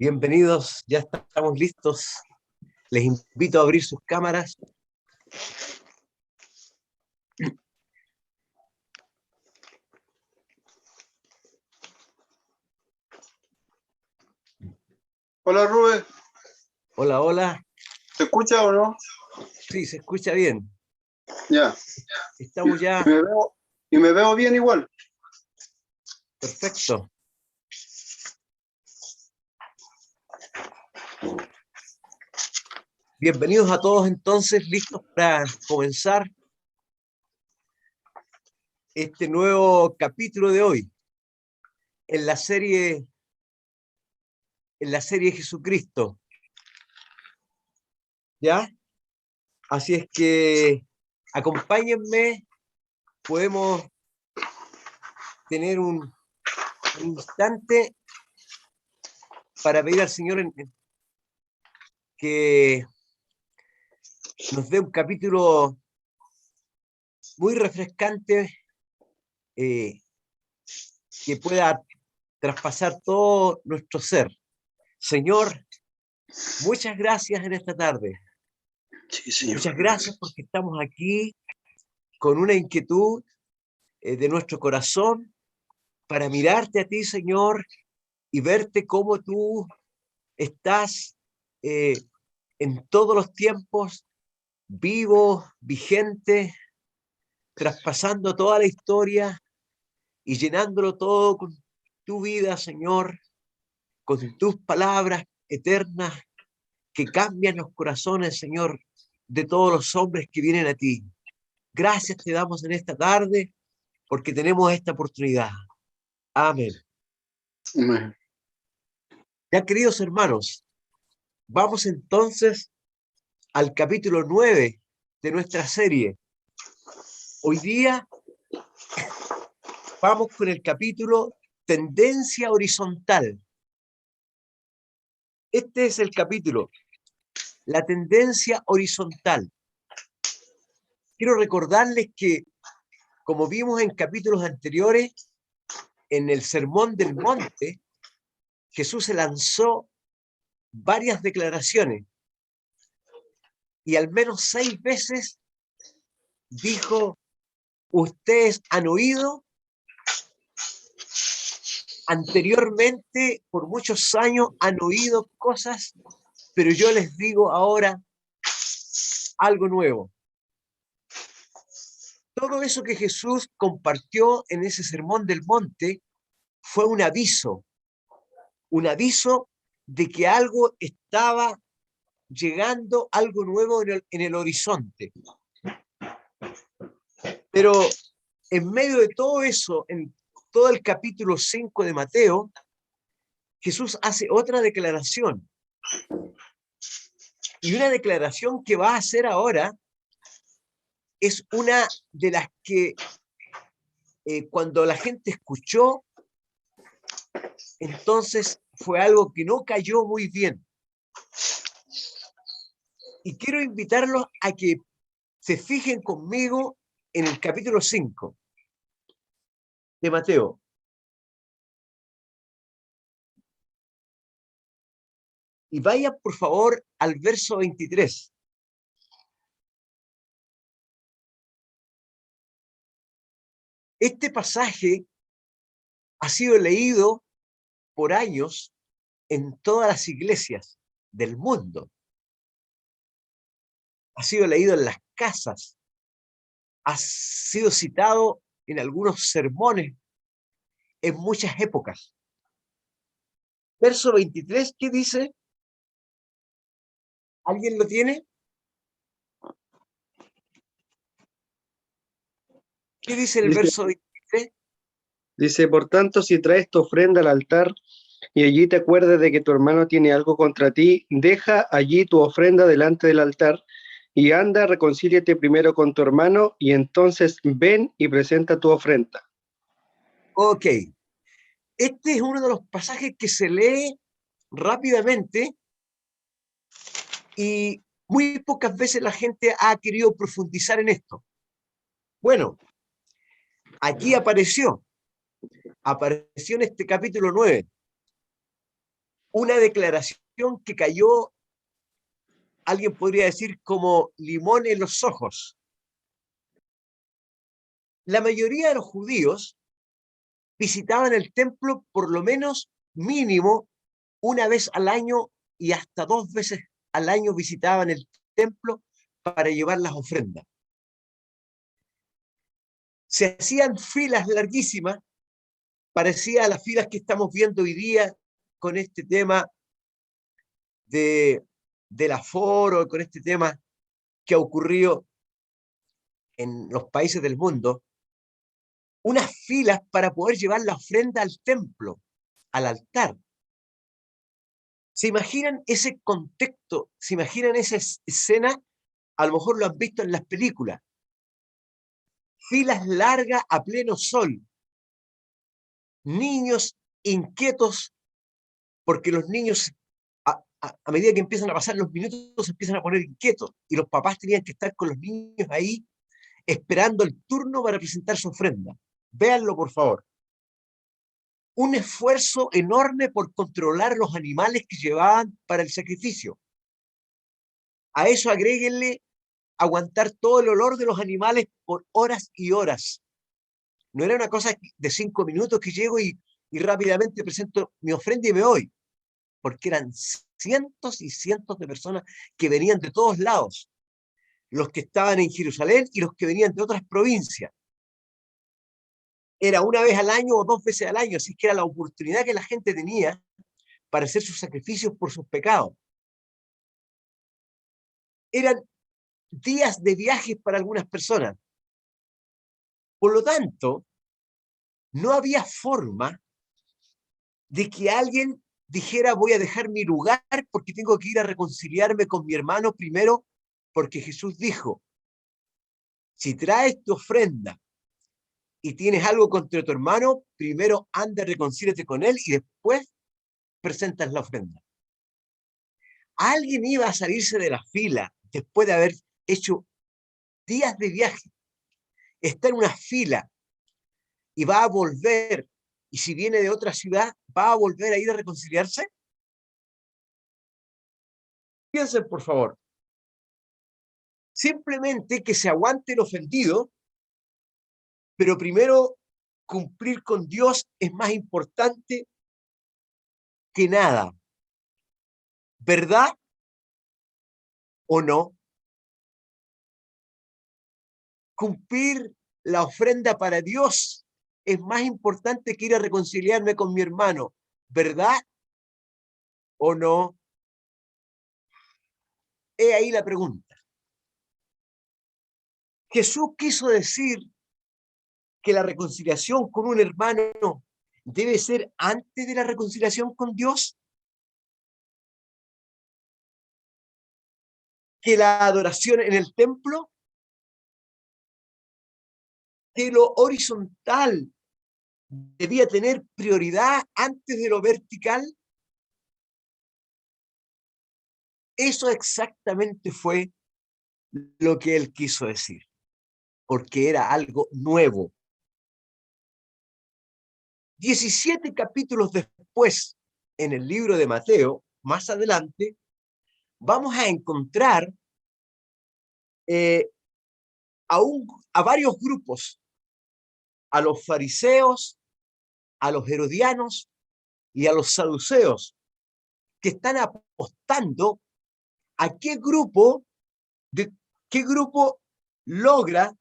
Bienvenidos, ya estamos listos. Les invito a abrir sus cámaras. Hola Rubén, Hola, hola. ¿se escucha o no? Sí, se escucha bien. Ya. Estamos ya. Y me veo bien igual. Perfecto. Bienvenidos a todos entonces, listos para comenzar este nuevo capítulo de hoy en la serie Jesucristo. ¿Ya? Así es que acompáñenme, podemos tener un instante para pedir al Señor que nos dé un capítulo muy refrescante, que pueda traspasar todo nuestro ser. Señor, muchas gracias en esta tarde. Sí, señor. Muchas gracias porque estamos aquí con una inquietud de nuestro corazón para mirarte a ti, Señor, y verte cómo tú estás en todos los tiempos, vivo, vigente, traspasando toda la historia y llenándolo todo con tu vida, Señor, con tus palabras eternas que cambian los corazones, Señor, de todos los hombres que vienen a ti. Gracias te damos en esta tarde porque tenemos esta oportunidad. Amén. Amén. Ya, queridos hermanos, vamos entonces al capítulo 9 de nuestra serie. Hoy día vamos con el capítulo Tendencia Horizontal. Este es el capítulo, la tendencia horizontal. Quiero recordarles que, como vimos en capítulos anteriores, en el Sermón del Monte, Jesús se lanzó varias declaraciones y al menos 6 veces dijo: ustedes han oído anteriormente, por muchos años han oído cosas, pero yo les digo ahora algo nuevo. Todo eso que Jesús compartió en ese Sermón del Monte fue un aviso de que algo estaba llegando, algo nuevo en el horizonte. Pero en medio de todo eso, en todo el capítulo 5 de Mateo, Jesús hace otra declaración. Y una declaración que va a hacer ahora es una de las que cuando la gente escuchó, entonces fue algo que no cayó muy bien. Y quiero invitarlos a que se fijen conmigo en el capítulo 5 de Mateo. Y vayan, por favor, al verso 23. Este pasaje ha sido leído por años en todas las iglesias del mundo. Ha sido leído en las casas. Ha sido citado en algunos sermones en muchas épocas. Verso 23, ¿qué dice? ¿Alguien lo tiene? ¿Qué dice el verso 23? Dice, por tanto, si traes tu ofrenda al altar y allí te acuerdas de que tu hermano tiene algo contra ti, deja allí tu ofrenda delante del altar y anda, reconcíliate primero con tu hermano y entonces ven y presenta tu ofrenda. Ok. Este es uno de los pasajes que se lee rápidamente y muy pocas veces la gente ha querido profundizar en esto. Bueno, aquí apareció en este capítulo 9. una declaración que cayó, alguien podría decir, como limón en los ojos. La mayoría de los judíos visitaban el templo por lo menos mínimo una vez al año y hasta 2 veces al año visitaban el templo para llevar las ofrendas. Se hacían filas larguísimas, parecía a las filas que estamos viendo hoy día con este tema del aforo, con este tema que ha ocurrido en los países del mundo, unas filas para poder llevar la ofrenda al templo, al altar. ¿Se imaginan ese contexto? ¿Se imaginan esa escena? A lo mejor lo han visto en las películas. Filas largas a pleno sol. Niños inquietos, porque los niños, a medida que empiezan a pasar los minutos, se empiezan a poner inquietos. Y los papás tenían que estar con los niños ahí, esperando el turno para presentar su ofrenda. Véanlo, por favor. Un esfuerzo enorme por controlar los animales que llevaban para el sacrificio. A eso agréguenle aguantar todo el olor de los animales por horas y horas. No era una cosa de 5 minutos que llego y rápidamente presento mi ofrenda y me voy, porque eran cientos y cientos de personas que venían de todos lados, los que estaban en Jerusalén y los que venían de otras provincias. Era una vez al año o 2 veces al año, así que era la oportunidad que la gente tenía para hacer sus sacrificios por sus pecados. Eran días de viaje para algunas personas. Por lo tanto, no había forma de que alguien dijera voy a dejar mi lugar porque tengo que ir a reconciliarme con mi hermano primero, porque Jesús dijo, si traes tu ofrenda y tienes algo contra tu hermano, primero anda, reconcíliate con él y después presentas la ofrenda. Alguien iba a salirse de la fila después de haber hecho días de viaje, está en una fila y va a volver, y si viene de otra ciudad, va a volver a ir a reconciliarse. Piensen, por favor. Simplemente que se aguante el ofendido, pero primero cumplir con Dios es más importante que nada. ¿Verdad o no? Cumplir la ofrenda para Dios es más importante que ir a reconciliarme con mi hermano. ¿Verdad o no? He ahí la pregunta. Jesús quiso decir que la reconciliación con un hermano debe ser antes de la reconciliación con Dios, que la adoración en el templo, que lo horizontal debía tener prioridad antes de lo vertical. Eso exactamente fue lo que él quiso decir, porque era algo nuevo. 17 capítulos después, en el libro de Mateo, más adelante, vamos a encontrar a varios grupos, a los fariseos, a los herodianos y a los saduceos, que están apostando a qué grupo logra,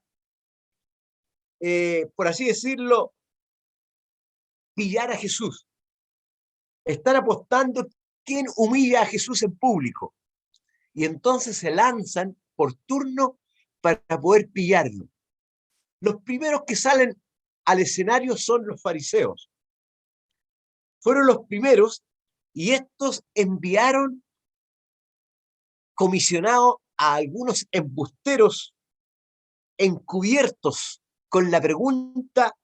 por así decirlo, pillar a Jesús. Están apostando quién humilla a Jesús en público. Y entonces se lanzan por turno para poder pillarlo. Los primeros que salen al escenario son los fariseos. Fueron los primeros y estos enviaron comisionados a algunos embusteros encubiertos con la pregunta,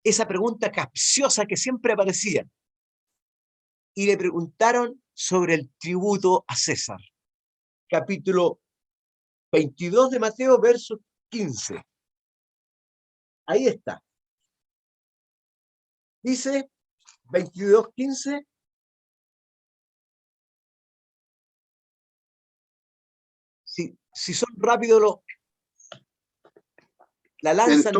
esa pregunta capciosa que siempre aparecía. Y le preguntaron sobre el tributo a César. Capítulo 22 de Mateo, verso 15. Ahí está. Dice 22:15, Si son rápidos, la lanzan.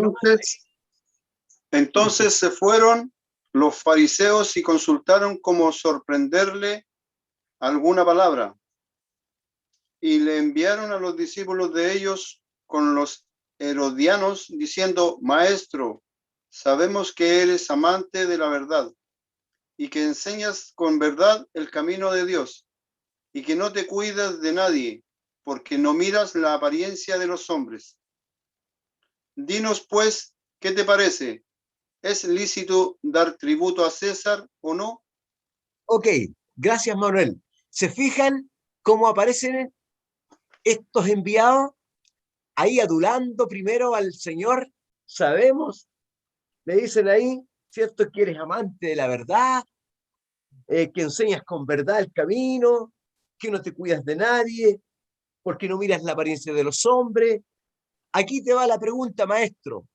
Entonces se fueron los fariseos y consultaron cómo sorprenderle alguna palabra. Y le enviaron a los discípulos de ellos con los herodianos, diciendo: Maestro, sabemos que eres amante de la verdad y que enseñas con verdad el camino de Dios y que no te cuidas de nadie, porque no miras la apariencia de los hombres. Dinos pues, ¿qué te parece? ¿Es lícito dar tributo a César o no? Ok, gracias Manuel. ¿Se fijan cómo aparecen estos enviados ahí adulando primero al Señor? Sabemos, le dicen ahí, ¿cierto? Que eres amante de la verdad, que enseñas con verdad el camino, que no te cuidas de nadie, porque no miras la apariencia de los hombres. Aquí te va la pregunta, maestro.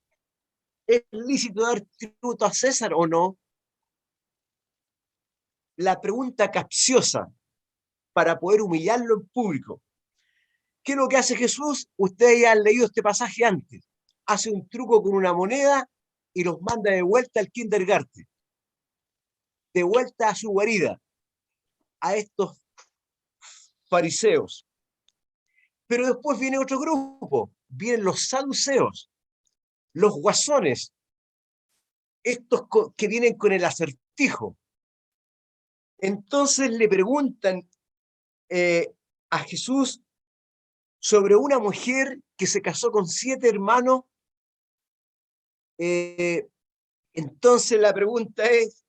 ¿Es lícito dar tributo a César o no? La pregunta capciosa para poder humillarlo en público. ¿Qué es lo que hace Jesús? Ustedes ya han leído este pasaje antes. Hace un truco con una moneda y los manda de vuelta al kindergarten, de vuelta a su guarida, a estos fariseos. Pero después viene otro grupo, vienen los saduceos, los guasones, estos que vienen con el acertijo. Entonces le preguntan a Jesús sobre una mujer que se casó con 7 hermanos. Entonces la pregunta es: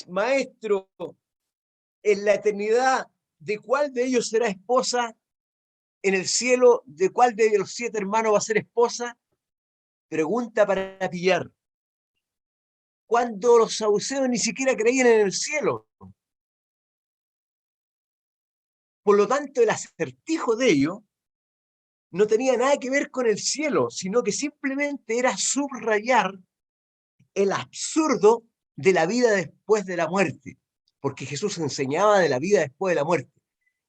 maestro, en la eternidad, ¿de cuál de ellos será esposa? En el cielo, ¿de cuál de los 7 hermanos va a ser esposa? Pregunta para pillar. Cuando los saduceos ni siquiera creían en el cielo. Por lo tanto, el acertijo de ellos no tenía nada que ver con el cielo, sino que simplemente era subrayar el absurdo de la vida después de la muerte, porque Jesús enseñaba de la vida después de la muerte,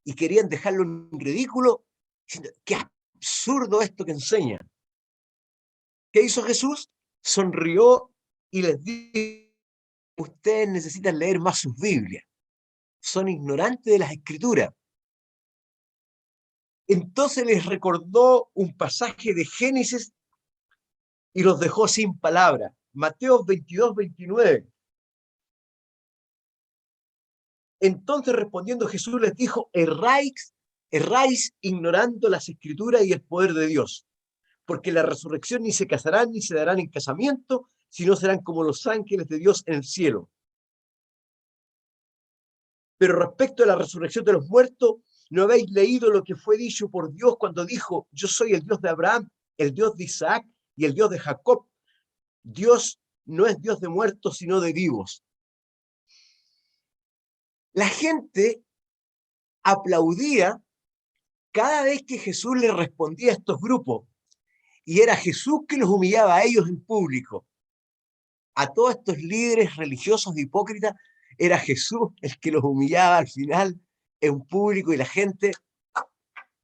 y querían dejarlo en ridículo, diciendo: qué absurdo esto que enseña. ¿Qué hizo Jesús? Sonrió y les dijo: ustedes necesitan leer más sus Biblias, son ignorantes de las Escrituras. Entonces les recordó un pasaje de Génesis y los dejó sin palabras. Mateo 22-29. Entonces respondiendo Jesús les dijo: erráis ignorando las Escrituras y el poder de Dios, porque la resurrección ni se casarán ni se darán en casamiento, sino serán como los ángeles de Dios en el cielo. Pero respecto a la resurrección de los muertos, ¿no habéis leído lo que fue dicho por Dios cuando dijo: yo soy el Dios de Abraham, el Dios de Isaac y el Dios de Jacob? Dios no es Dios de muertos, sino de vivos. La gente aplaudía cada vez que Jesús le respondía a estos grupos, y era Jesús que los humillaba a ellos en público. A todos estos líderes religiosos hipócritas, era Jesús el que los humillaba al final en público y la gente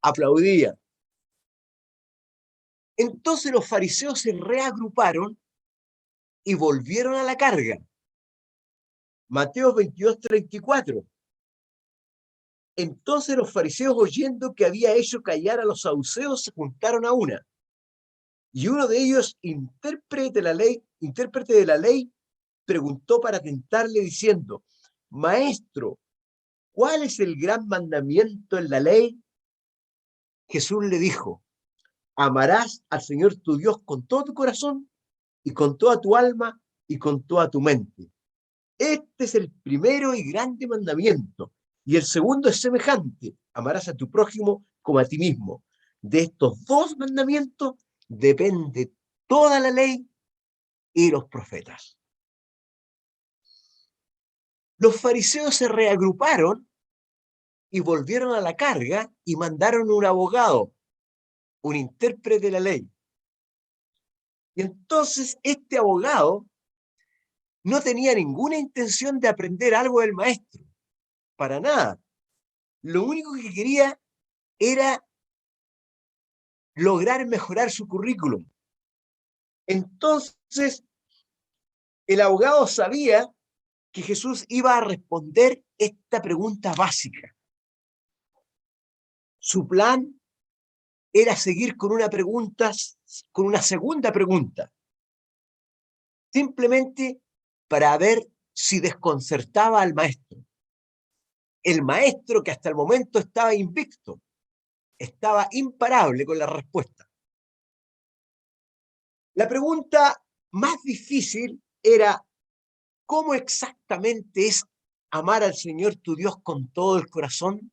aplaudía. Entonces los fariseos se reagruparon y volvieron a la carga. Mateo 22-34. Entonces los fariseos, oyendo que había hecho callar a los saduceos, se juntaron a una. Y uno de ellos, intérprete de la ley, preguntó para tentarle diciendo: Maestro, ¿cuál es el gran mandamiento en la ley? Jesús le dijo: amarás al Señor tu Dios con todo tu corazón y con toda tu alma y con toda tu mente. Este es el primero y grande mandamiento. Y el segundo es semejante: amarás a tu prójimo como a ti mismo. De estos 2 mandamientos depende toda la ley y los profetas. Los fariseos se reagruparon y volvieron a la carga y mandaron un abogado, un intérprete de la ley. Y entonces este abogado no tenía ninguna intención de aprender algo del maestro, para nada. Lo único que quería era lograr mejorar su currículum. Entonces, el abogado sabía que Jesús iba a responder esta pregunta básica. Su plan era seguir con una segunda pregunta, simplemente para ver si desconcertaba al maestro. El maestro que hasta el momento estaba invicto, estaba imparable con la respuesta. La pregunta más difícil era: ¿cómo exactamente es amar al Señor tu Dios con todo el corazón?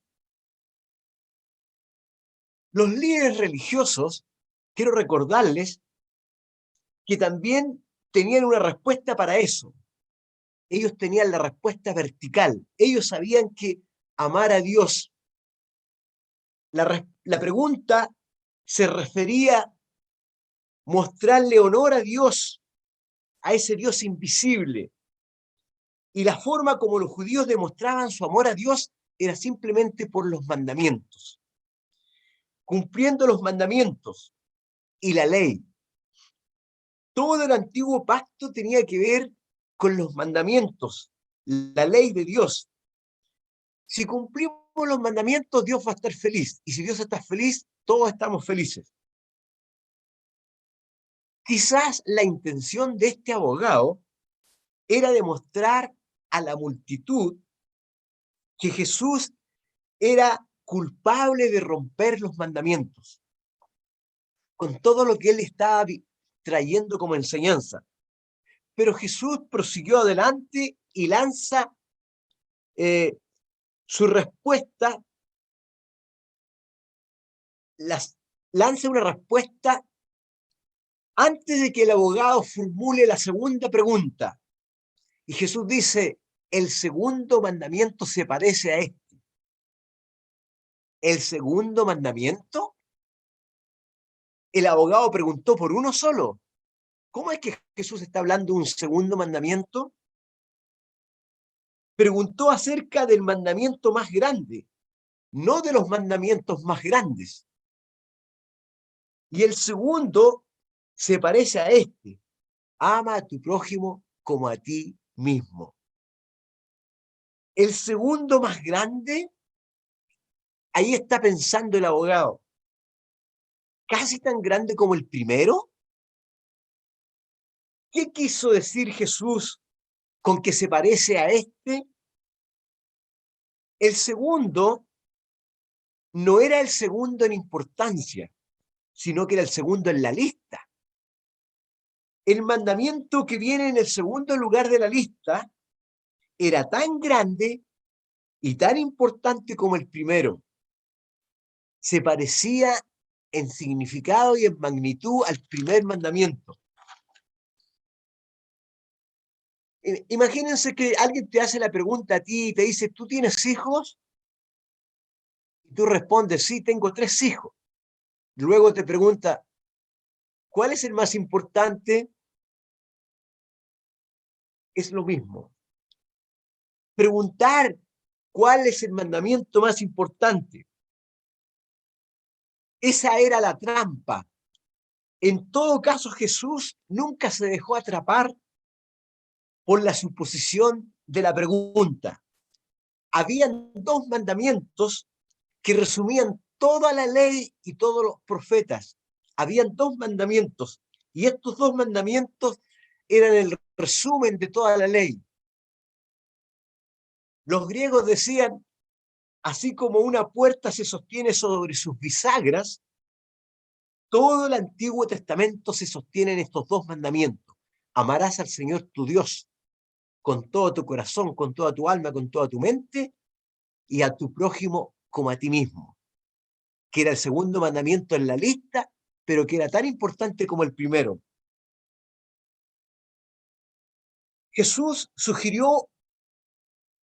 Los líderes religiosos, quiero recordarles que también tenían una respuesta para eso. Ellos tenían la respuesta vertical. Ellos sabían que amar a Dios, la pregunta se refería a mostrarle honor a Dios, a ese Dios invisible. Y la forma como los judíos demostraban su amor a Dios era simplemente por los mandamientos. Cumpliendo los mandamientos y la ley. Todo el antiguo pacto tenía que ver con los mandamientos, la ley de Dios. Si cumplimos los mandamientos, Dios va a estar feliz. Y si Dios está feliz, todos estamos felices. Quizás la intención de este abogado era demostrar a la multitud que Jesús era culpable de romper los mandamientos, con todo lo que él estaba trayendo como enseñanza. Pero Jesús prosiguió adelante y lanza su respuesta, lanza una respuesta antes de que el abogado formule la segunda pregunta. Y Jesús dice: el segundo mandamiento se parece a este. ¿El segundo mandamiento? El abogado preguntó por uno solo. ¿Cómo es que Jesús está hablando de un segundo mandamiento? Preguntó acerca del mandamiento más grande, no de los mandamientos más grandes. Y el segundo se parece a este: ama a tu prójimo como a ti mismo. El segundo más grande, ahí está pensando el abogado, casi tan grande como el primero. ¿Qué quiso decir Jesús con que se parece a este? El segundo no era el segundo en importancia, sino que era el segundo en la lista. El mandamiento que viene en el segundo lugar de la lista era tan grande y tan importante como el primero. Se parecía en significado y en magnitud al primer mandamiento. Imagínense que alguien te hace la pregunta a ti y te dice: ¿tú tienes hijos? Y tú respondes: sí, tengo 3 hijos. Luego te pregunta: ¿cuál es el más importante? Es lo mismo. Preguntar cuál es el mandamiento más importante. Esa era la trampa. En todo caso, Jesús nunca se dejó atrapar por la suposición de la pregunta. Habían 2 mandamientos que resumían toda la ley y todos los profetas. Habían 2 mandamientos, y estos 2 mandamientos eran el resumen de toda la ley. Los griegos decían: así como una puerta se sostiene sobre sus bisagras, todo el Antiguo Testamento se sostiene en estos 2 mandamientos. Amarás al Señor tu Dios con todo tu corazón, con toda tu alma, con toda tu mente, y a tu prójimo como a ti mismo, que era el segundo mandamiento en la lista, pero que era tan importante como el primero. Jesús sugirió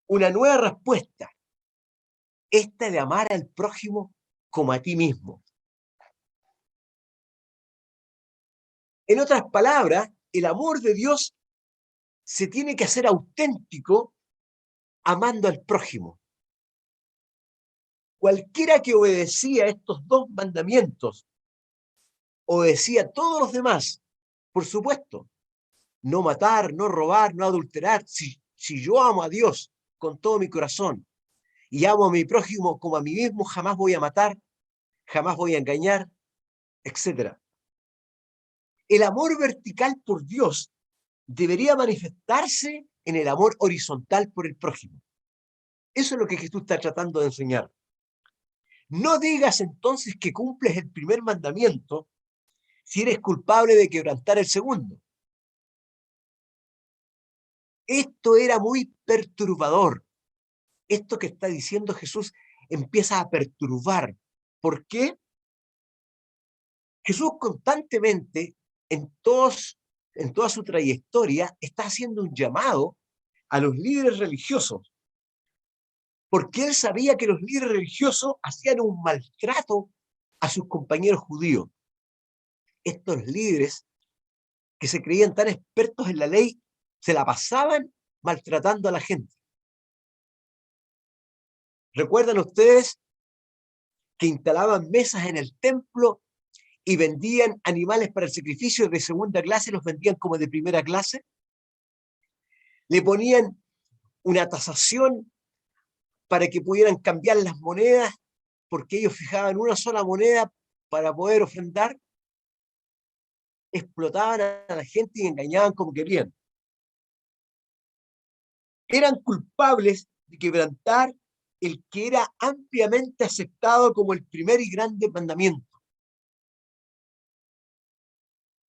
una nueva respuesta, esta de amar al prójimo como a ti mismo. En otras palabras, el amor de Dios se tiene que hacer auténtico amando al prójimo. Cualquiera que obedecía estos 2 mandamientos obedecía a todos los demás, por supuesto. No matar, no robar, no adulterar. Si yo amo a Dios con todo mi corazón y amo a mi prójimo como a mí mismo, jamás voy a matar, jamás voy a engañar, etc. El amor vertical por Dios debería manifestarse en el amor horizontal por el prójimo. Eso es lo que Jesús está tratando de enseñar. No digas entonces que cumples el primer mandamiento si eres culpable de quebrantar el segundo. Esto era muy perturbador. Esto que está diciendo Jesús empieza a perturbar. ¿Por qué? Jesús constantemente, en toda su trayectoria, está haciendo un llamado a los líderes religiosos, porque él sabía que los líderes religiosos hacían un maltrato a sus compañeros judíos. Estos líderes que se creían tan expertos en la ley, se la pasaban maltratando a la gente. ¿Recuerdan ustedes que instalaban mesas en el templo y vendían animales para el sacrificio de segunda clase, los vendían como de primera clase? Le ponían una tasación para que pudieran cambiar las monedas, porque ellos fijaban una sola moneda para poder ofrendar. Explotaban a la gente y engañaban como querían. Eran culpables de quebrantar el que era ampliamente aceptado como el primer y grande mandamiento.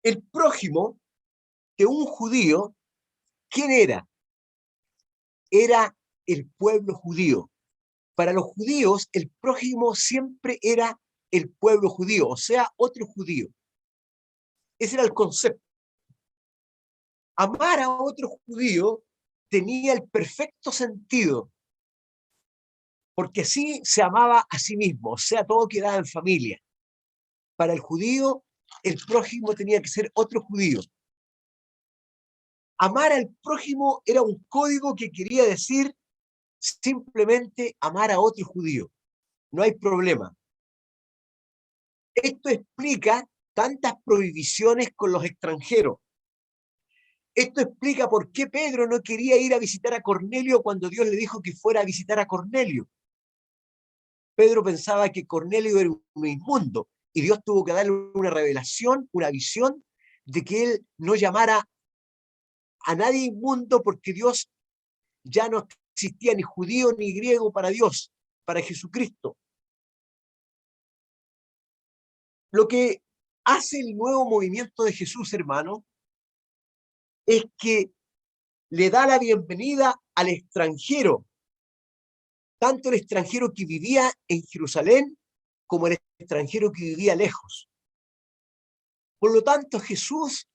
El prójimo de un judío, ¿quién era? Era el pueblo judío. Para los judíos, el prójimo siempre era el pueblo judío, o sea, otro judío. Ese era el concepto. Amar a otro judío tenía el perfecto sentido, porque así se amaba a sí mismo, o sea, todo quedaba en familia. Para el judío, el prójimo tenía que ser otro judío. Amar al prójimo era un código que quería decir simplemente amar a otro judío. No hay problema. Esto explica tantas prohibiciones con los extranjeros. Esto explica por qué Pedro no quería ir a visitar a Cornelio cuando Dios le dijo que fuera a visitar a Cornelio. Pedro pensaba que Cornelio era un inmundo y Dios tuvo que darle una revelación, una visión de que él no llamara a nadie inmundo, porque Dios ya no existía ni judío ni griego para Dios, para Jesucristo. Lo que hace el nuevo movimiento de Jesús, hermano, es que le da la bienvenida al extranjero, tanto el extranjero que vivía en Jerusalén como el extranjero que vivía lejos. Por lo tanto, Jesús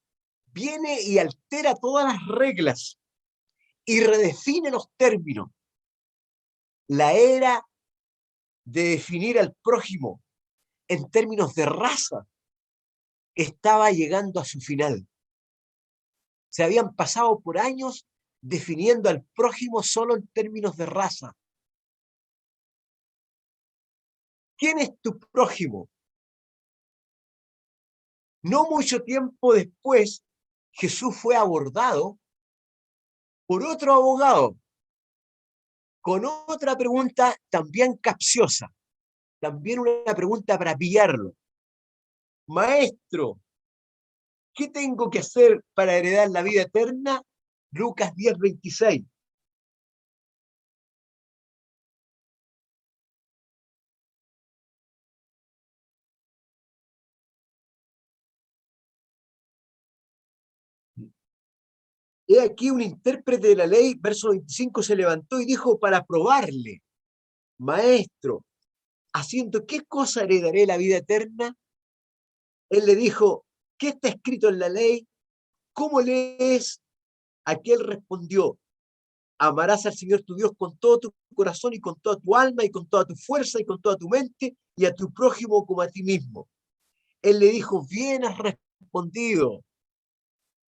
viene y altera todas las reglas y redefine los términos. La era de definir al prójimo en términos de raza estaba llegando a su final. Se habían pasado por años definiendo al prójimo solo en términos de raza. ¿Quién es tu prójimo? No mucho tiempo después, Jesús fue abordado por otro abogado con otra pregunta también capciosa, también una pregunta para pillarlo. Maestro, ¿qué tengo que hacer para heredar la vida eterna? Lucas 10:26. He aquí un intérprete de la ley, verso 25, se levantó y dijo para probarle: Maestro, ¿haciendo qué cosa heredaré la vida eterna? Él le dijo: ¿qué está escrito en la ley? ¿Cómo lees? Aquel respondió: amarás al Señor tu Dios con todo tu corazón y con toda tu alma y con toda tu fuerza y con toda tu mente, y a tu prójimo como a ti mismo. Él le dijo: bien has respondido,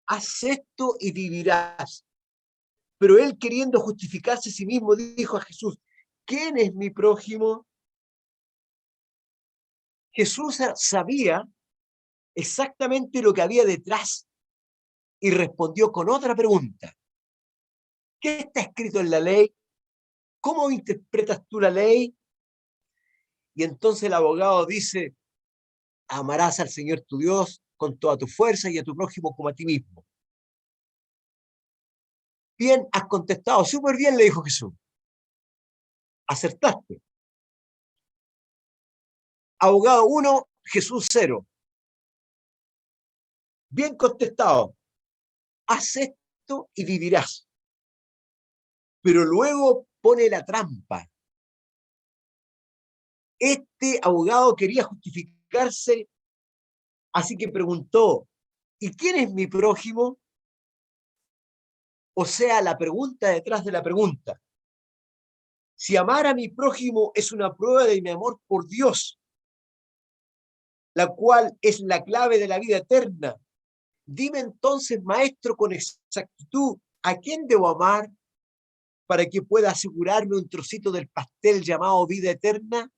haz esto y vivirás. Pero él, queriendo justificarse a sí mismo, dijo a Jesús: ¿quién es mi prójimo? Jesús sabía exactamente lo que había detrás y respondió con otra pregunta. ¿Qué está escrito en la ley? ¿Cómo interpretas tú la ley? Y entonces el abogado dice, amarás al Señor tu Dios con toda tu fuerza y a tu prójimo como a ti mismo. Bien, has contestado súper bien, le dijo Jesús. Acertaste. Abogado 1, Jesús 0. Bien contestado. Haz esto y vivirás. Pero luego pone la trampa. Este abogado quería justificarse, así que preguntó, ¿y quién es mi prójimo? O sea, la pregunta detrás de la pregunta. Si amar a mi prójimo es una prueba de mi amor por Dios, la cual es la clave de la vida eterna, dime entonces, maestro, con exactitud, ¿a quién debo amar para que pueda asegurarme un trocito del pastel llamado vida eterna?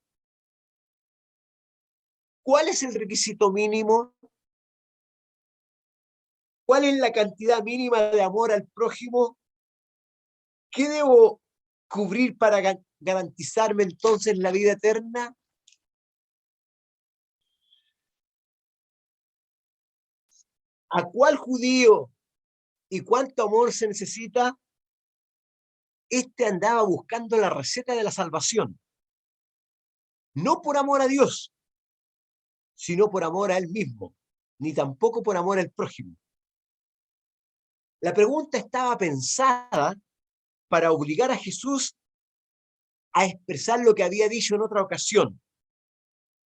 ¿Cuál es el requisito mínimo? ¿Cuál es la cantidad mínima de amor al prójimo? ¿Qué debo cubrir para garantizarme entonces la vida eterna? ¿A cuál judío y cuánto amor se necesita? Este andaba buscando la receta de la salvación, no por amor a Dios, sino por amor a él mismo, ni tampoco por amor al prójimo. La pregunta estaba pensada para obligar a Jesús a expresar lo que había dicho en otra ocasión.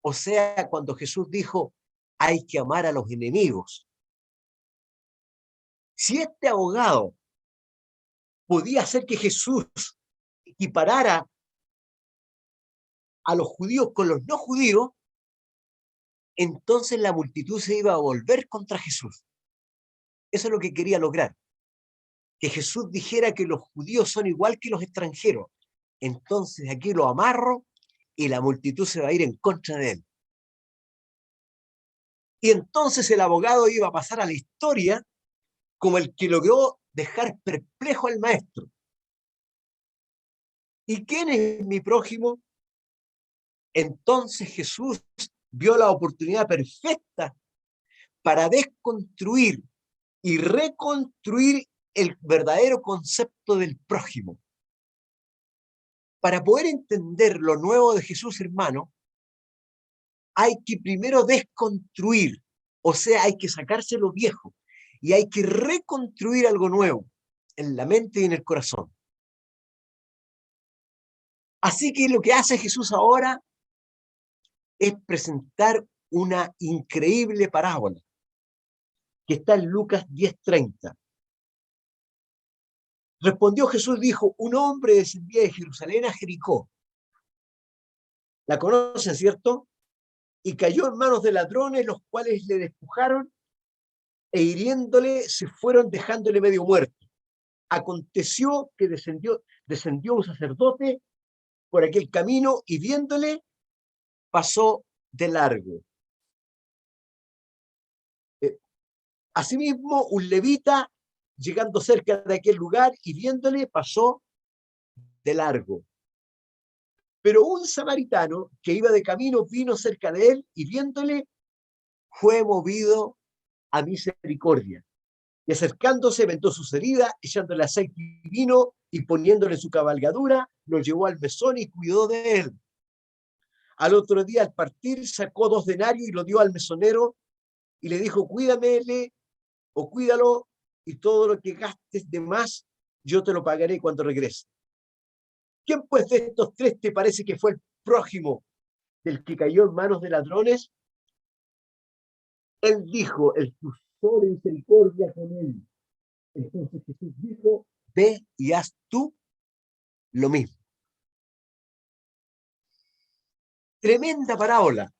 O sea, cuando Jesús dijo, hay que amar a los enemigos. Si este abogado podía hacer que Jesús equiparara a los judíos con los no judíos, entonces la multitud se iba a volver contra Jesús. Eso es lo que quería lograr. Que Jesús dijera que los judíos son igual que los extranjeros. Entonces aquí lo amarro y la multitud se va a ir en contra de él. Y entonces el abogado iba a pasar a la historia como el que logró dejar perplejo al maestro. ¿Y quién es mi prójimo? Entonces Jesús vio la oportunidad perfecta para desconstruir y reconstruir el verdadero concepto del prójimo. Para poder entender lo nuevo de Jesús, hermano, hay que primero desconstruir, o sea, hay que sacarse lo viejo y hay que reconstruir algo nuevo en la mente y en el corazón. Así que lo que hace Jesús ahora es presentar una increíble parábola que está en Lucas 10:30. Respondió Jesús, dijo, un hombre descendía de Jerusalén a Jericó. La conocen, ¿cierto? Y cayó en manos de ladrones, los cuales le despojaron e hiriéndole se fueron dejándole medio muerto. Aconteció que descendió un sacerdote por aquel camino y viéndole pasó de largo. Asimismo, un levita llegando cerca de aquel lugar y viéndole pasó de largo. Pero un samaritano que iba de camino vino cerca de él y viéndole fue movido a misericordia. Y acercándose vendó sus heridas, echándole aceite y vino y poniéndole su cabalgadura, lo llevó al mesón y cuidó de él. Al otro día, al partir, sacó 2 denarios y lo dio al mesonero y le dijo, cuídamele o cuídalo y todo lo que gastes de más, yo te lo pagaré cuando regrese. ¿Quién pues de estos 3 te parece que fue el prójimo del que cayó en manos de ladrones? Él dijo, el que usó de misericordia con él. Entonces Jesús dijo, ve y haz tú lo mismo. Tremenda parábola.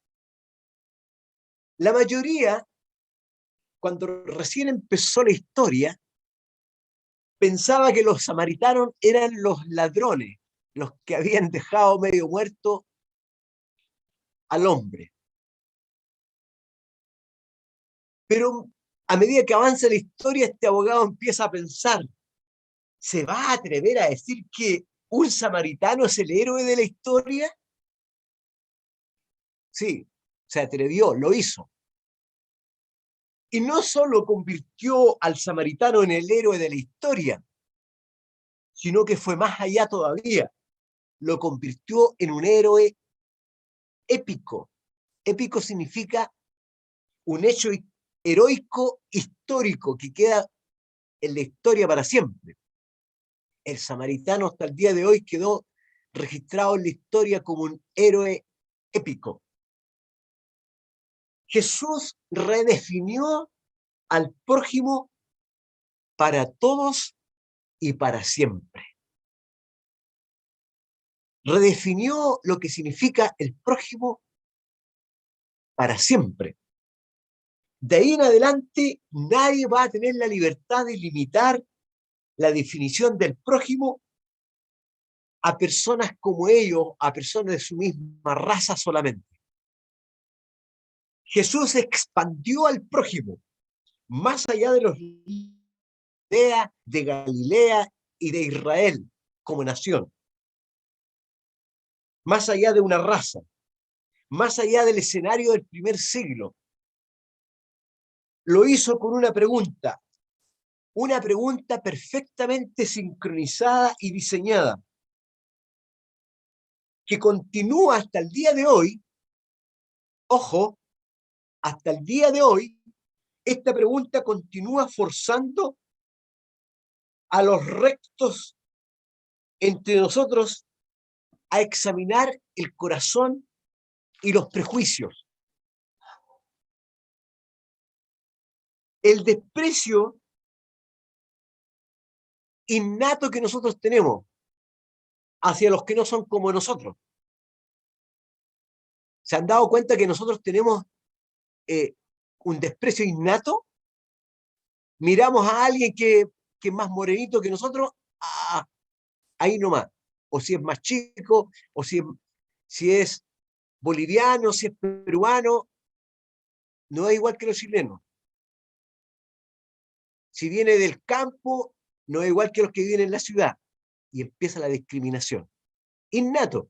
La mayoría, cuando recién empezó la historia, pensaba que los samaritanos eran los ladrones, los que habían dejado medio muerto al hombre. Pero a medida que avanza la historia, este abogado empieza a pensar, ¿se va a atrever a decir que un samaritano es el héroe de la historia? Sí, se atrevió, lo hizo. Y no solo convirtió al samaritano en el héroe de la historia, sino que fue más allá todavía. Lo convirtió en un héroe épico. Épico significa un hecho heroico histórico que queda en la historia para siempre. El samaritano hasta el día de hoy quedó registrado en la historia como un héroe épico. Jesús redefinió al prójimo para todos y para siempre. Redefinió lo que significa el prójimo para siempre. De ahí en adelante, nadie va a tener la libertad de limitar la definición del prójimo a personas como ellos, a personas de su misma raza solamente. Jesús expandió al prójimo más allá de los de Galilea y de Israel como nación, más allá de una raza, más allá del escenario del primer siglo. Lo hizo con una pregunta perfectamente sincronizada y diseñada, que continúa hasta el día de hoy. Ojo, hasta el día de hoy, esta pregunta continúa forzando a los rectos entre nosotros a examinar el corazón y los prejuicios. El desprecio innato que nosotros tenemos hacia los que no son como nosotros. ¿Se han dado cuenta que nosotros tenemos un desprecio innato? Miramos a alguien que es más morenito que nosotros, ahí nomás. O si es más chico, o si es boliviano, si es peruano, no es igual que los chilenos. Si viene del campo, no es igual que los que viven en la ciudad. Y empieza la discriminación. Innato.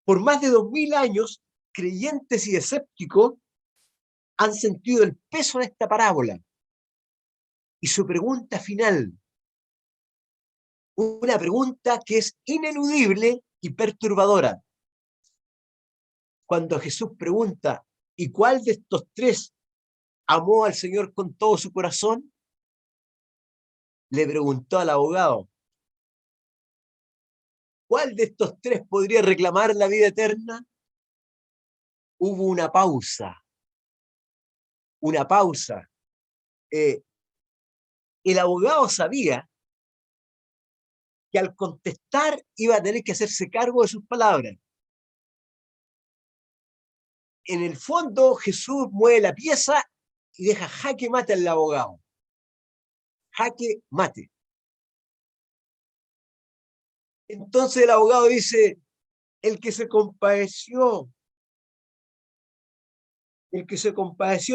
Por más de 2000 años, creyentes y escépticos han sentido el peso de esta parábola. Y su pregunta final, una pregunta que es ineludible y perturbadora. Cuando Jesús pregunta, ¿y cuál de estos tres amó al Señor con todo su corazón? Le preguntó al abogado, ¿cuál de estos tres podría reclamar la vida eterna? Hubo una pausa. Una pausa. El abogado sabía que al contestar iba a tener que hacerse cargo de sus palabras. En el fondo, Jesús mueve la pieza y deja jaque mate al abogado. Jaque mate. Entonces el abogado dice, el que se compadeció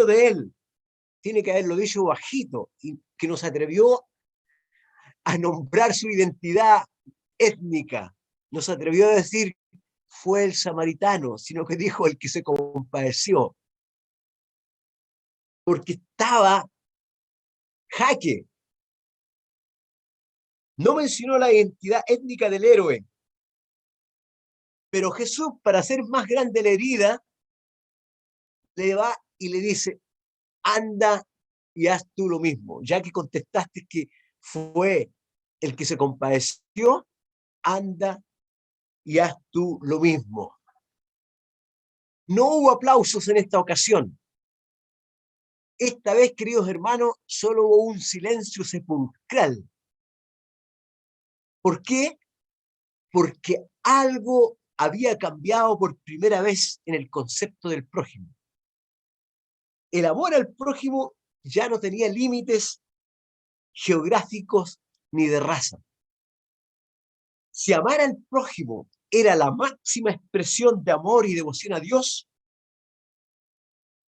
de él, tiene que haberlo dicho bajito, y que no se atrevió a nombrar su identidad étnica, no se atrevió a decir fue el samaritano, sino que dijo el que se compadeció, porque estaba jaque. No mencionó la identidad étnica del héroe, pero Jesús, para hacer más grande la herida, le va y le dice, anda y haz tú lo mismo, ya que contestaste que fue el que se compadeció, anda y haz tú lo mismo. No hubo aplausos en esta ocasión. Esta vez, queridos hermanos, solo hubo un silencio sepulcral. ¿Por qué? Porque algo había cambiado por primera vez en el concepto del prójimo. El amor al prójimo ya no tenía límites geográficos ni de raza. Si amar al prójimo era la máxima expresión de amor y devoción a Dios,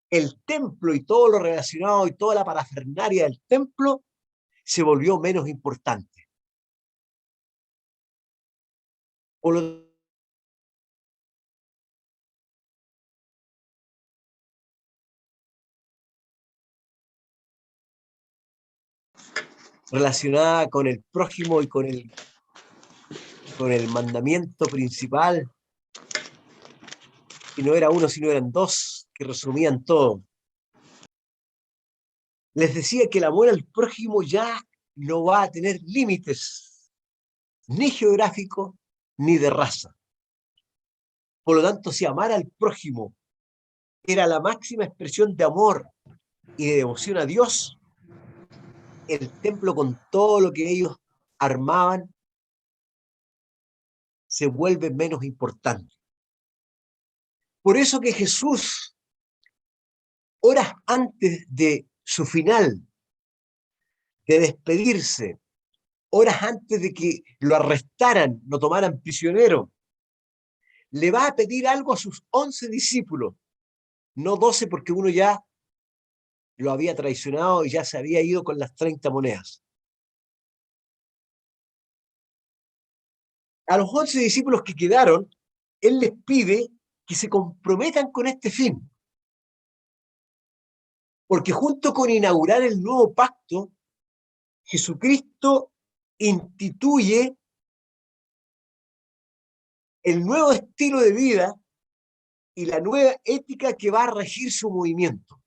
el templo y todo lo relacionado y toda la parafernaria del templo se volvió menos importante. Por lo relacionada con el prójimo y con el mandamiento principal, y no era uno, sino eran dos, que resumían todo. Les decía que el amor al prójimo ya no va a tener límites, ni geográficos, ni de raza. Por lo tanto, si amar al prójimo era la máxima expresión de amor y de devoción a Dios, el templo con todo lo que ellos armaban se vuelve menos importante. Por eso que Jesús, horas antes de su final, de despedirse, horas antes de que lo arrestaran, lo tomaran prisionero, le va a pedir algo a sus 11 discípulos, no 12 porque uno ya lo había traicionado y ya se había ido con las 30 monedas. A los 11 discípulos que quedaron, él les pide que se comprometan con este fin. Porque junto con inaugurar el nuevo pacto, Jesucristo instituye el nuevo estilo de vida y la nueva ética que va a regir su movimiento.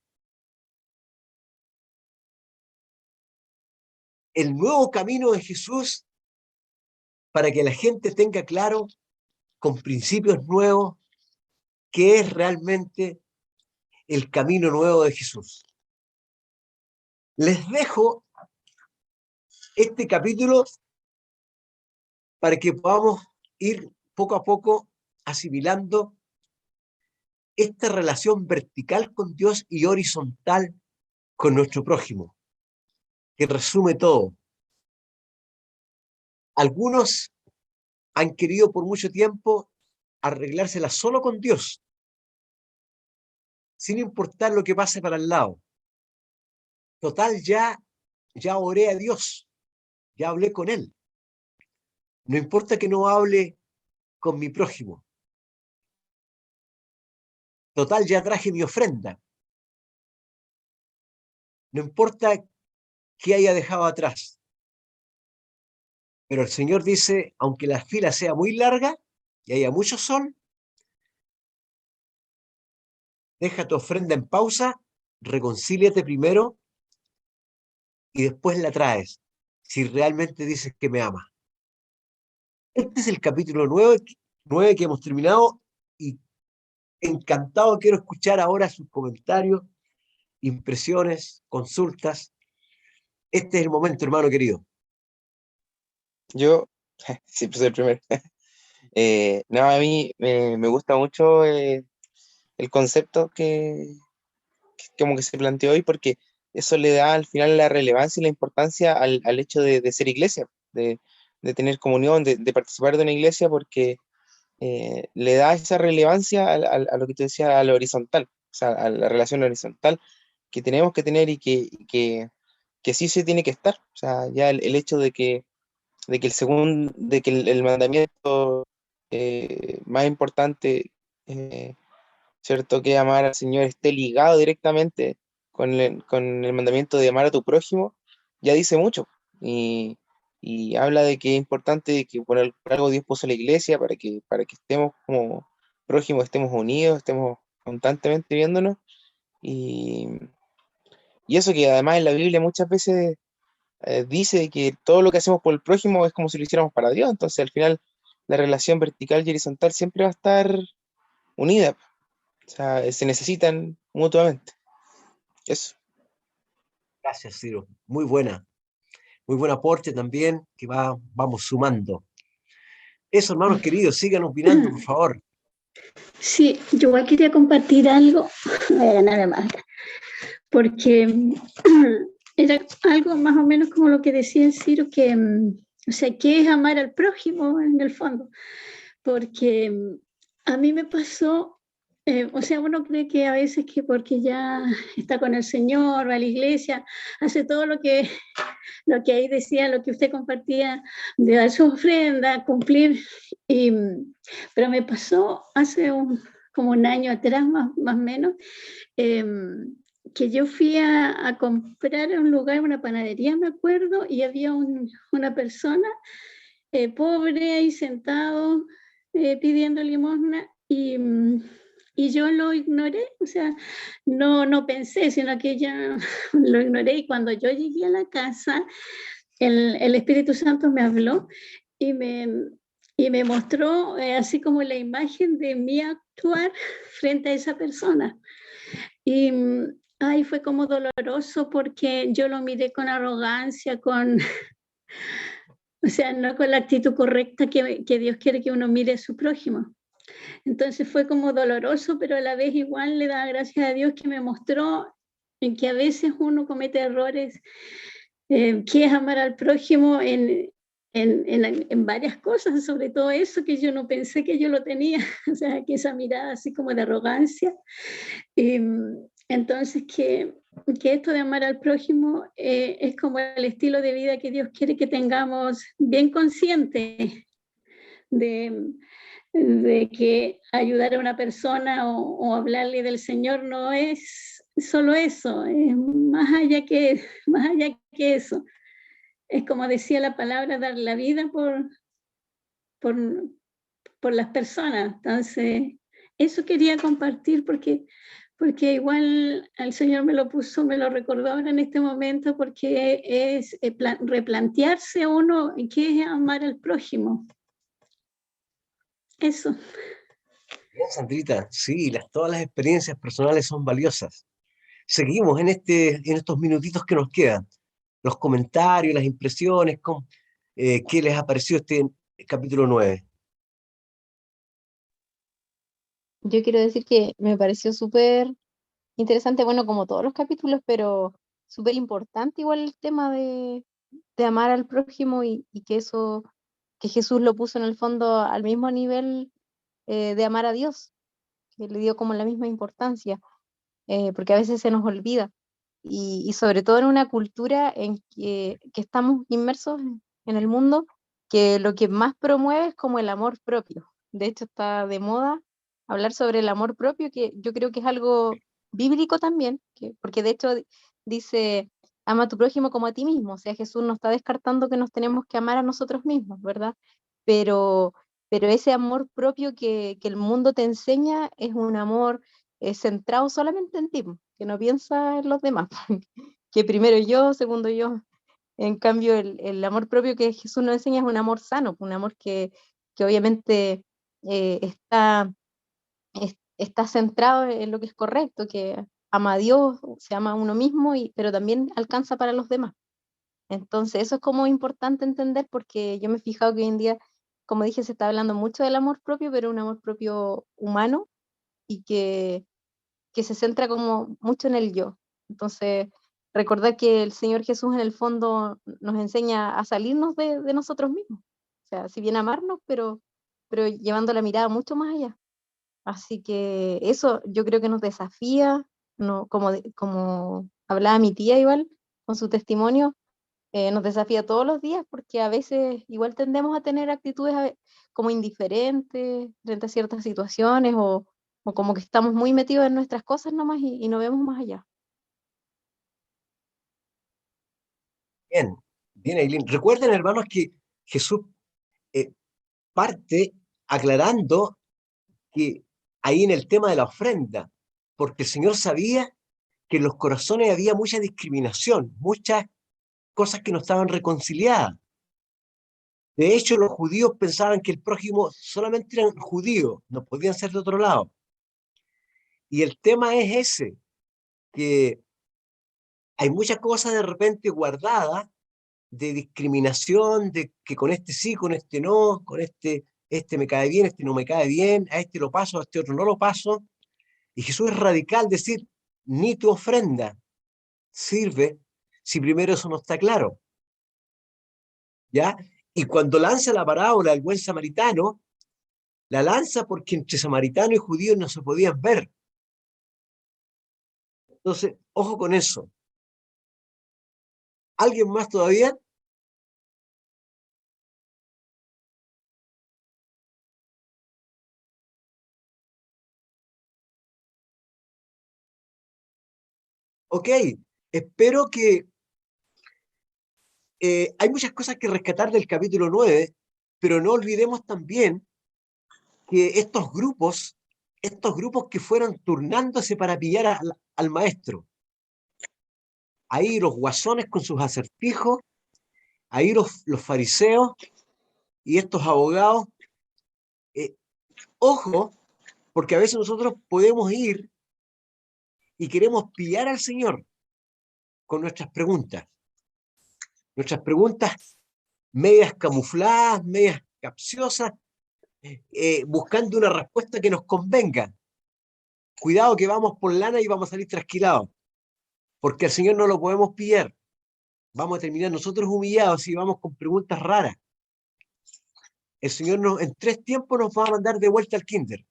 El nuevo camino de Jesús para que la gente tenga claro, con principios nuevos, qué es realmente el camino nuevo de Jesús. Les dejo este capítulo para que podamos ir poco a poco asimilando esta relación vertical con Dios y horizontal con nuestro prójimo, que resume todo. Algunos han querido por mucho tiempo arreglársela solo con Dios, sin importar lo que pase para el lado. Total, ya oré a Dios, ya hablé con Él. No importa que no hable con mi prójimo. Total, ya traje mi ofrenda. No importa qué haya dejado atrás. Pero el Señor dice, aunque la fila sea muy larga y haya mucho sol, deja tu ofrenda en pausa, reconcíliate primero y después la traes, si realmente dices que me amas. Este es el capítulo 9 que hemos terminado y encantado quiero escuchar ahora sus comentarios, impresiones, consultas. Este es el momento, hermano querido. Yo, sí, pues el primero. No, a mí me gusta mucho el concepto que como que se planteó hoy, porque eso le da al final la relevancia y la importancia al hecho de ser iglesia, de tener comunión, de participar de una iglesia, porque le da esa relevancia a lo que tú decías, a lo horizontal, o sea, a la relación horizontal que tenemos que tener y que sí se tiene que estar. O sea, ya el hecho de que el mandamiento más importante, ¿cierto? Que amar al Señor esté ligado directamente con el mandamiento de amar a tu prójimo, ya dice mucho. Y habla de que es importante que por algo Dios puso la iglesia para que estemos como prójimos, estemos unidos, estemos constantemente viéndonos. Y, y eso que además en la Biblia muchas veces dice que todo lo que hacemos por el prójimo es como si lo hiciéramos para Dios. Entonces al final la relación vertical y horizontal siempre va a estar unida. O sea, se necesitan mutuamente. Eso. Gracias, Ciro. Muy buen aporte también que vamos sumando. Eso, hermanos queridos, sigan opinando, por favor. Sí, yo igual quería compartir algo, nada más, porque era algo más o menos como lo que decía Ciro, que, o sea, ¿qué es amar al prójimo en el fondo? Porque a mí me pasó O sea, uno cree que a veces que porque ya está con el Señor, va a la iglesia, hace todo lo que ahí decía, lo que usted compartía, de dar su ofrenda, cumplir. Pero me pasó hace como un año atrás, más o menos, que yo fui a comprar a un lugar, una panadería, me acuerdo, y había una persona pobre ahí sentado pidiendo limosna y yo lo ignoré, o sea, no pensé, sino que ya lo ignoré y cuando yo llegué a la casa, el Espíritu Santo me habló y me mostró así como la imagen de mí actuar frente a esa persona. Y ay, fue como doloroso porque yo lo miré con arrogancia, o sea, no con la actitud correcta que Dios quiere que uno mire a su prójimo. Entonces fue como doloroso, pero a la vez igual le da gracias a Dios que me mostró en que a veces uno comete errores, que es amar al prójimo en varias cosas, sobre todo eso que yo no pensé que yo lo tenía, o sea, que esa mirada así como de arrogancia. Entonces, que esto de amar al prójimo es como el estilo de vida que Dios quiere que tengamos bien consciente de que ayudar a una persona o hablarle del Señor no es solo eso, es más allá que eso. Es como decía la palabra, dar la vida por, por las personas. Entonces, eso quería compartir porque igual el Señor me lo puso, me lo recordó ahora en este momento, porque es replantearse uno qué es amar al prójimo. Eso. Bien, Sandrita, sí, todas las experiencias personales son valiosas. Seguimos en estos minutitos que nos quedan. Los comentarios, las impresiones, ¿qué les ha parecido este capítulo 9? Yo quiero decir que me pareció súper interesante, bueno, como todos los capítulos, pero súper importante igual el tema de amar al prójimo y que eso, que Jesús lo puso en el fondo al mismo nivel de amar a Dios, que le dio como la misma importancia, porque a veces se nos olvida. Y sobre todo en una cultura en que estamos inmersos en el mundo, que lo que más promueve es como el amor propio. De hecho, está de moda hablar sobre el amor propio, que yo creo que es algo bíblico también, porque de hecho dice, ama a tu prójimo como a ti mismo. O sea, Jesús no está descartando que nos tenemos que amar a nosotros mismos, ¿verdad? Pero, pero ese amor propio que el mundo te enseña es un amor centrado solamente en ti, que no piensa en los demás, que primero yo, segundo yo. En cambio, el amor propio que Jesús nos enseña es un amor sano, un amor que obviamente está centrado en lo que es correcto, que ama a Dios, se ama a uno mismo, pero también alcanza para los demás. Entonces, eso es como importante entender, porque yo me he fijado que hoy en día, como dije, se está hablando mucho del amor propio, pero un amor propio humano y que se centra como mucho en el yo. Entonces, recordar que el Señor Jesús en el fondo nos enseña a salirnos de nosotros mismos. O sea, si bien amarnos, pero llevando la mirada mucho más allá. Así que eso yo creo que nos desafía, no, como hablaba mi tía igual con su testimonio, nos desafía todos los días, porque a veces igual tendemos a tener actitudes como indiferentes frente a ciertas situaciones, o como que estamos muy metidos en nuestras cosas nomás y no vemos más allá. Bien, bien, Aileen. Recuerden, hermanos, que Jesús eh, parte aclarando que ahí en el tema de la ofrenda, porque el Señor sabía que en los corazones había mucha discriminación, muchas cosas que no estaban reconciliadas. De hecho, los judíos pensaban que el prójimo solamente eran judíos, no podían ser de otro lado. Y el tema es ese, que hay muchas cosas de repente guardadas de discriminación, de que con este sí, con este no, con este me cae bien, este no me cae bien, a este lo paso, a este otro no lo paso. Y Jesús es radical, decir, ni tu ofrenda sirve si primero eso no está claro. ¿Ya? Y cuando lanza la parábola del buen samaritano, La lanza porque entre samaritanos y judíos no se podían ver. Entonces, ojo con eso. ¿Alguien más todavía? Ok, espero que... hay muchas cosas que rescatar del capítulo 9, pero no olvidemos también que estos grupos que fueron turnándose para pillar al maestro, ahí los guasones con sus acertijos, ahí los fariseos y estos abogados, eh, ojo, porque a veces nosotros podemos ir y queremos pillar al Señor con nuestras preguntas medias camufladas, medias capciosas, buscando una respuesta que nos convenga. Cuidado que vamos por lana y vamos a salir trasquilados, porque al Señor no lo podemos pillar. Vamos a terminar nosotros humillados si vamos con preguntas raras. El Señor en 3 tiempos nos va a mandar de vuelta al kinder.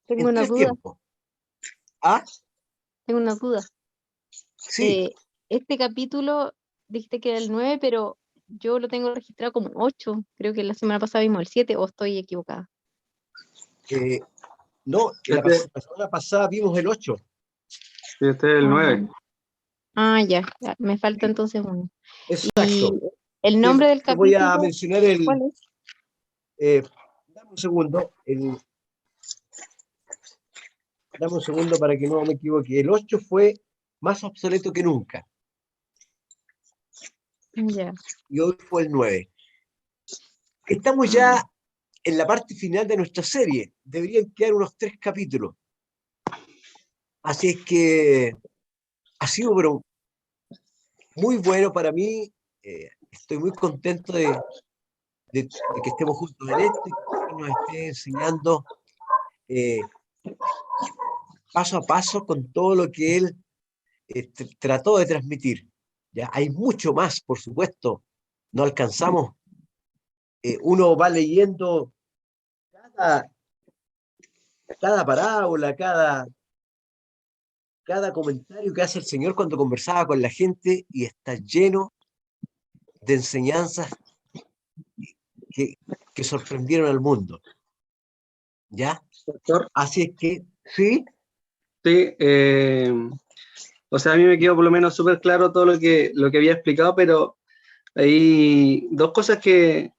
Tengo En una 3 duda, tiempos. ¿Ah? tengo una duda. Sí. Este capítulo, dijiste que era el 9, pero yo lo tengo registrado como 8. Creo que la semana pasada vimos el 7, o estoy equivocada. No, Este, la semana pasada vimos el 8. este es el 9. Ya, me falta entonces uno. Exacto. Y el nombre del Te voy a capítulo, mencionar ¿cuál es? dame un segundo. Dame un segundo para que no me equivoque. El 8 fue más obsoleto que nunca. Ya. Y hoy fue el 9. Estamos ya en la parte final de nuestra serie. Deberían quedar unos 3 capítulos. Así es que ha sido pero muy bueno para mí. Estoy muy contento de que estemos juntos en esto y que usted nos esté enseñando paso a paso con todo lo que él trató de transmitir. ¿Ya? Hay mucho más, por supuesto. No alcanzamos. Uno va leyendo cada, cada parábola, cada comentario que hace el Señor cuando conversaba con la gente y está lleno de enseñanzas que, que sorprendieron al mundo. ¿Ya? Doctor, Así es que, sí, sí, o sea, a mí me quedó por lo menos súper claro todo lo que había explicado, pero hay dos cosas que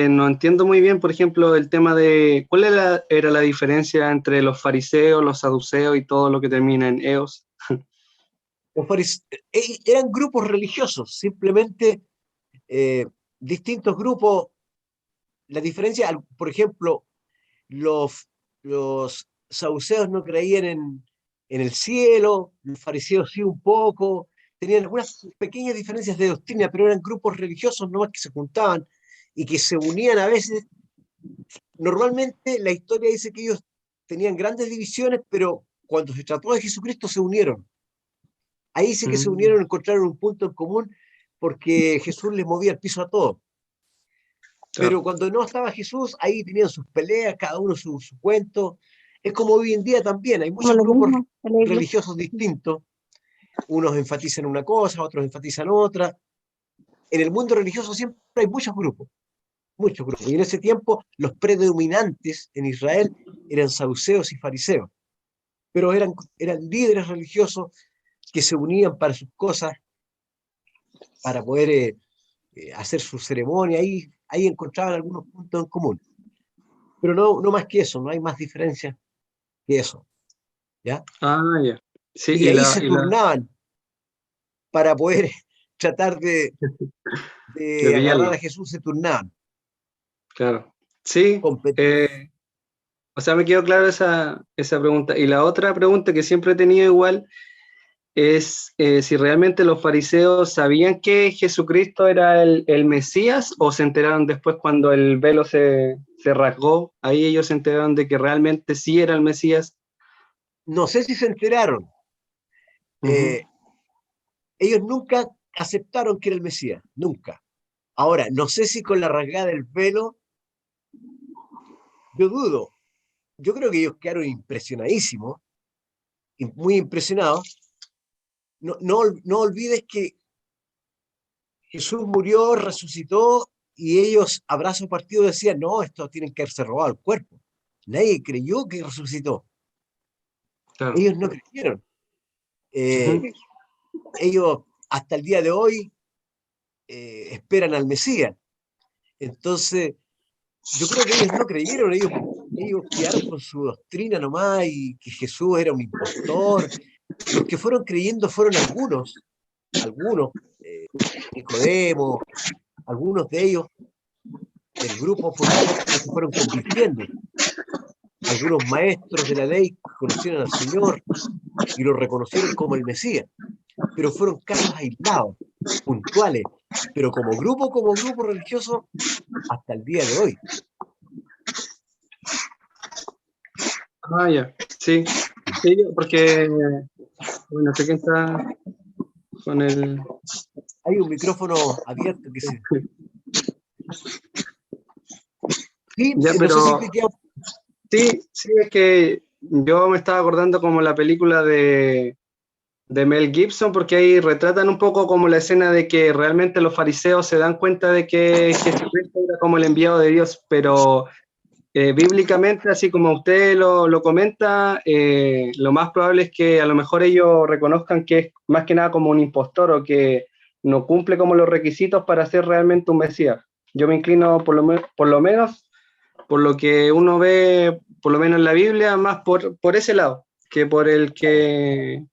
no entiendo muy bien. Por ejemplo, el tema de cuál era la diferencia entre los fariseos, los saduceos y todo lo que termina en eos. eran grupos religiosos, simplemente eh, distintos grupos. La diferencia, por ejemplo, los saduceos no creían en el cielo, los fariseos sí un poco, tenían algunas pequeñas diferencias de doctrina, pero eran grupos religiosos nomás que se juntaban y que se unían a veces. Normalmente la historia dice que ellos tenían grandes divisiones, pero cuando se trató de Jesucristo se unieron. Ahí sí que se Mm, unieron, encontraron un punto en común porque Jesús les movía el piso a todos. Pero claro. cuando no estaba Jesús, ahí tenían sus peleas, cada uno su cuento. Es como hoy en día también, hay Como muchos lo grupos mismo de la iglesia. religiosos distintos. Unos enfatizan una cosa, otros enfatizan otra. En el mundo religioso siempre hay muchos grupos, muchos grupos. Y en ese tiempo los predominantes en Israel eran saduceos y fariseos, pero eran líderes religiosos que se unían para sus cosas, para poder hacer su ceremonia. Ahí encontraban algunos puntos en común. Pero no más que eso, no hay más diferencia que eso. ¿Ya? Ah, ya. Sí, Y ahí se turnaban para poder tratar de de agarrar pillarlo, a Jesús, se turnaban. claro. Sí, Competir. o sea, me quedó claro esa pregunta. Y la otra pregunta que siempre he tenido igual es si realmente los fariseos sabían que Jesucristo era el Mesías, o se enteraron después cuando el velo se rasgó. Ahí ellos se enteraron de que realmente sí era el Mesías. No sé si se enteraron. Ujú. Ellos nunca aceptaron que era el Mesías, nunca. Ahora, no sé si con la rasgada del pelo yo dudo. Yo creo que ellos quedaron impresionadísimos, muy impresionados. No olvides que Jesús murió, resucitó, y ellos, a brazo partido, decían, no, estos tienen que haberse robado el cuerpo. Nadie creyó que resucitó. Claro. Ellos no creyeron. Ujú. Ellos, hasta el día de hoy, esperan al Mesías. Entonces, yo creo que ellos no creyeron, ellos quedaron con su doctrina nomás, y que Jesús era un impostor. Los que fueron creyendo fueron algunos, Nicodemo, algunos de ellos del grupo, por supuesto, que se fueron convirtiendo. Algunos maestros de la ley conocieron al Señor y lo reconocieron como el Mesías, pero fueron casos aislados, puntuales, pero como grupo religioso, hasta el día de hoy. Ah, ya, sí. Sí, porque, bueno, sé quién está con el... Hay un micrófono abierto que se... Sí, Ya, no sé si pero te queda... sí, es que yo me estaba acordando como la película de Mel Gibson, porque ahí retratan un poco como la escena de que realmente los fariseos se dan cuenta de que Jesucristo era como el enviado de Dios, pero bíblicamente, así como usted lo comenta, lo más probable es que a lo mejor ellos reconozcan que es más que nada como un impostor o que no cumple como los requisitos para ser realmente un Mesías. Yo me inclino por lo menos por lo que uno ve, por lo menos en la Biblia, más por ese lado, que por el que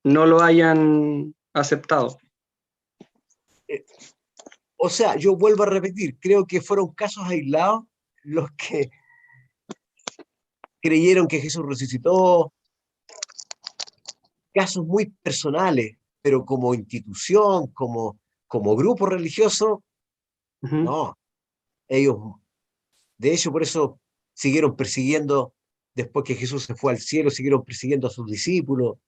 no lo hayan aceptado. O sea, yo vuelvo a repetir, creo que fueron casos aislados los que creyeron que Jesús resucitó, casos muy personales, pero como institución, como grupo religioso, Uh-huh. no. Ellos, de hecho, por eso siguieron persiguiendo, después que Jesús se fue al cielo, siguieron persiguiendo a sus discípulos.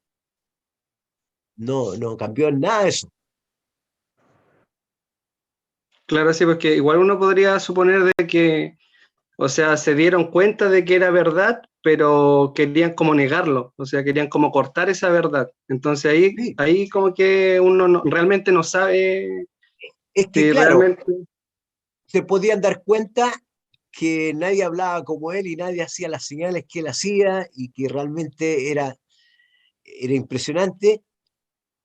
No cambió en nada eso. Claro, sí, porque igual uno podría suponer de que, o sea, se dieron cuenta de que era verdad, pero querían como negarlo, o sea, querían como cortar esa verdad. Entonces Sí, ahí como que uno realmente no sabe es que, si claro, realmente... se podían dar cuenta que nadie hablaba como él y nadie hacía las señales que él hacía, y que realmente era impresionante,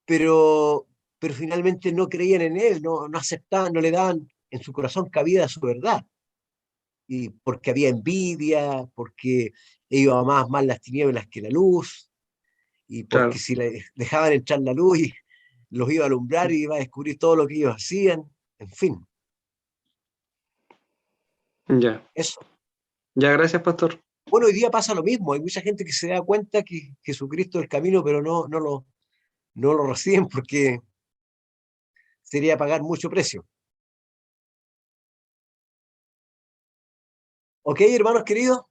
pero, pero finalmente no creían en él, no aceptaban, no le daban en su corazón cabida a su verdad. Y porque había envidia, porque ellos amaban más las tinieblas que la luz, y porque Claro, si le dejaban entrar la luz, los iba a alumbrar y iba a descubrir todo lo que ellos hacían. En fin, ya. eso. Ya, gracias, pastor. Bueno, hoy día pasa lo mismo. Hay mucha gente que se da cuenta que Jesucristo es el camino, pero no lo reciben porque sería pagar mucho precio. Ok, hermanos queridos,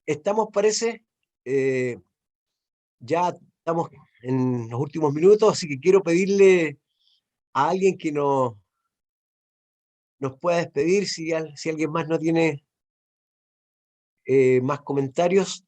estamos, parece, eh, ya estamos en los últimos minutos, así que quiero pedirle a alguien que nos pueda despedir, si alguien más no tiene más comentarios.